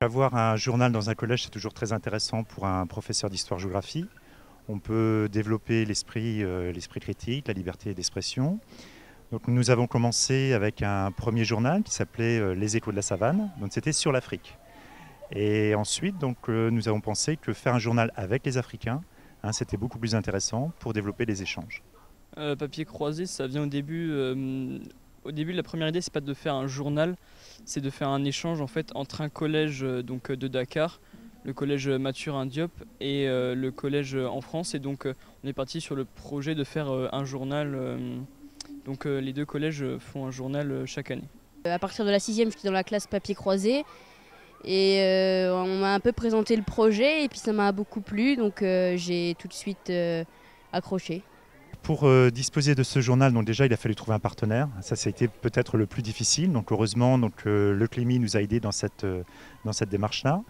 Avoir un journal dans un collège, c'est toujours très intéressant pour un professeur d'histoire-géographie. On peut développer l'esprit critique, la liberté d'expression. Donc nous avons commencé avec un premier journal qui s'appelait Les Échos de la Savane, donc c'était sur l'Afrique. Et ensuite, nous avons pensé que faire un journal avec les Africains, c'était beaucoup plus intéressant pour développer des échanges. Papier croisé, ça vient au début. Au début, la première idée, c'est pas de faire un journal, c'est de faire un échange en fait entre un collège de Dakar, le collège Mathurin Diop et le collège en France. Et donc, on est parti sur le projet de faire un journal. Les deux collèges font un journal chaque année. À partir de la 6e, j'étais dans la classe papier croisé et on m'a un peu présenté le projet et puis ça m'a beaucoup plu, donc j'ai tout de suite accroché. Pour disposer de ce journal, donc déjà il a fallu trouver un partenaire. Ça a été peut-être le plus difficile. Donc heureusement, le Clémy nous a aidés dans cette démarche-là.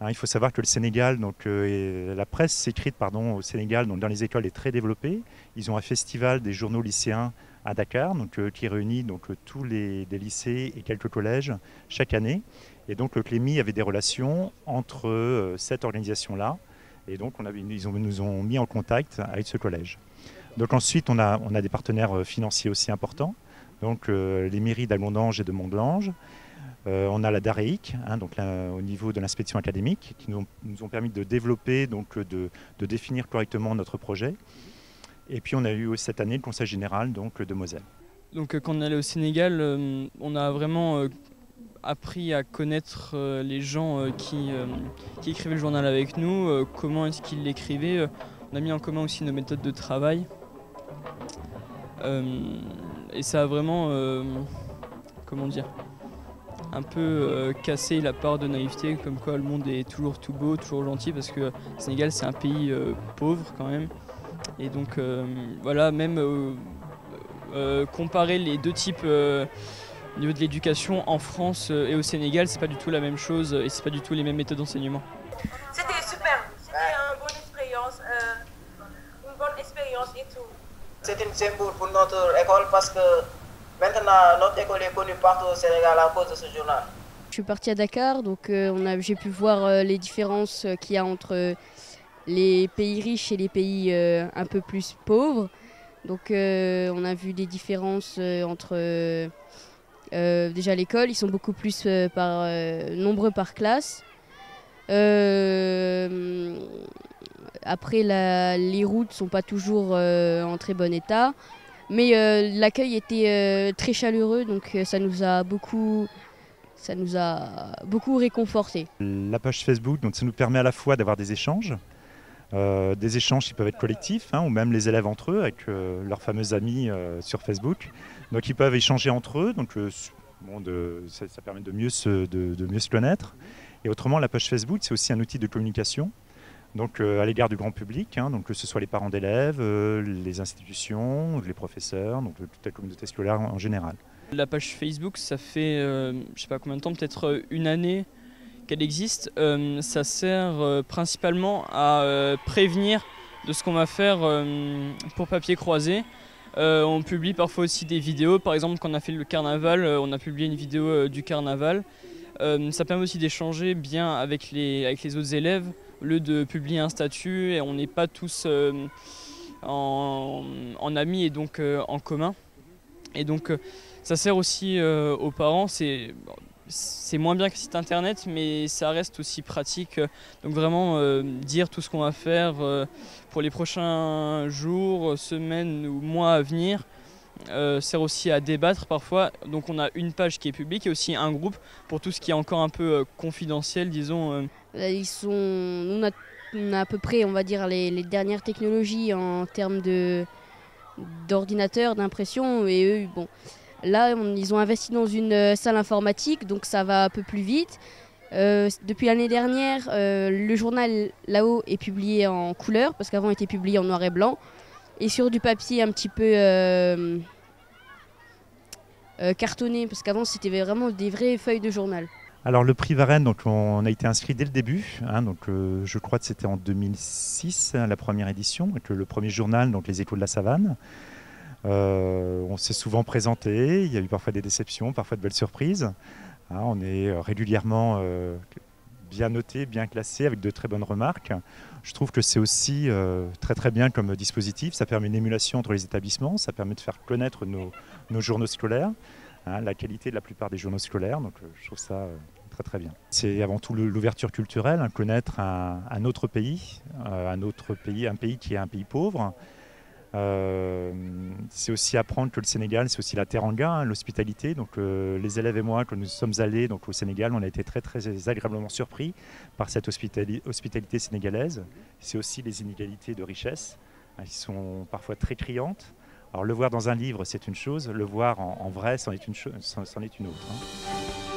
Il faut savoir que le Sénégal, la presse écrite au Sénégal, donc dans les écoles, est très développée. Ils ont un festival des journaux lycéens à Dakar, qui réunit tous les lycées et quelques collèges chaque année. Et donc le Clémy avait des relations entre cette organisation-là. Et donc ils nous ont mis en contact avec ce collège. Donc ensuite, on a des partenaires financiers aussi importants. Donc les mairies d'Agondange et de Montglange. On a la DAREIC, au niveau de l'inspection académique, qui nous ont permis de développer, de définir correctement notre projet. Et puis on a eu cette année le Conseil général de Moselle. Donc quand on est allé au Sénégal, on a vraiment appris à connaître les gens qui écrivaient le journal avec nous, comment est-ce qu'ils l'écrivaient. On a mis en commun aussi nos méthodes de travail. Et ça a vraiment, un peu cassé la part de naïveté, comme quoi le monde est toujours tout beau, toujours gentil, parce que le Sénégal c'est un pays pauvre quand même. Et donc comparer les deux types au niveau de l'éducation en France et au Sénégal, c'est pas du tout la même chose et c'est pas du tout les mêmes méthodes d'enseignement. C'était super, c'était une bonne expérience et tout. C'est une symbole pour notre école parce que maintenant notre école est connue partout au Sénégal à cause de ce journal. Je suis partie à Dakar, donc j'ai pu voir les différences qu'il y a entre les pays riches et les pays un peu plus pauvres. Donc on a vu des différences entre déjà l'école, ils sont beaucoup plus nombreux par classe. Après les routes sont pas toujours en très bon état, mais l'accueil était très chaleureux, donc ça nous a beaucoup réconforté. La page Facebook, ça nous permet à la fois d'avoir des échanges qui peuvent être collectifs, ou même les élèves entre eux avec leurs fameux amis sur Facebook. Donc ils peuvent échanger entre eux, ça permet de mieux se connaître. Et autrement, la page Facebook, c'est aussi un outil de communication à l'égard du grand public, que ce soit les parents d'élèves, les institutions, les professeurs, toute la communauté scolaire en général. La page Facebook, ça fait je sais pas combien de temps, peut-être une année qu'elle existe. Ça sert principalement à prévenir de ce qu'on va faire pour Papier Croisé. On publie parfois aussi des vidéos. Par exemple, quand on a fait le carnaval, on a publié une vidéo du carnaval. Ça permet aussi d'échanger bien avec les autres élèves, au lieu de publier un statut et on n'est pas tous en amis et donc en commun. Et donc ça sert aussi aux parents. C'est moins bien que site internet, mais ça reste aussi pratique. Donc vraiment dire tout ce qu'on va faire pour les prochains jours, semaines ou mois à venir. Sert aussi à débattre parfois. Donc on a une page qui est publique et aussi un groupe pour tout ce qui est encore un peu confidentiel, disons. On a à peu près, on va dire, les dernières technologies en termes d'ordinateur, d'impression, et eux, bon. Là, ils ont investi dans une salle informatique, donc ça va un peu plus vite. Depuis l'année dernière, le journal là-haut est publié en couleur, parce qu'avant il était publié en noir et blanc, et sur du papier un petit peu cartonné, parce qu'avant c'était vraiment des vraies feuilles de journal. Alors le prix Varenne, on a été inscrit dès le début, je crois que c'était en 2006, la première édition, avec le premier journal, Les Échos de la Savane. On s'est souvent présenté, il y a eu parfois des déceptions, parfois de belles surprises. On est régulièrement bien noté, bien classé, avec de très bonnes remarques. Je trouve que c'est aussi très très bien comme dispositif. Ça permet une émulation entre les établissements, ça permet de faire connaître nos journaux scolaires, hein, la qualité de la plupart des journaux scolaires. Donc je trouve ça très très bien. C'est avant tout l'ouverture culturelle, hein, connaître un autre pays, un pays qui est un pays pauvre. C'est aussi apprendre que le Sénégal, c'est aussi la teranga, hein, l'hospitalité. Donc les élèves et moi, quand nous sommes allés donc, au Sénégal, on a été très très agréablement surpris par cette hospitalité sénégalaise. C'est aussi les inégalités de richesse, hein, qui sont parfois très criantes. Alors le voir dans un livre, c'est une chose, le voir en vrai, c'en est une autre. Hein.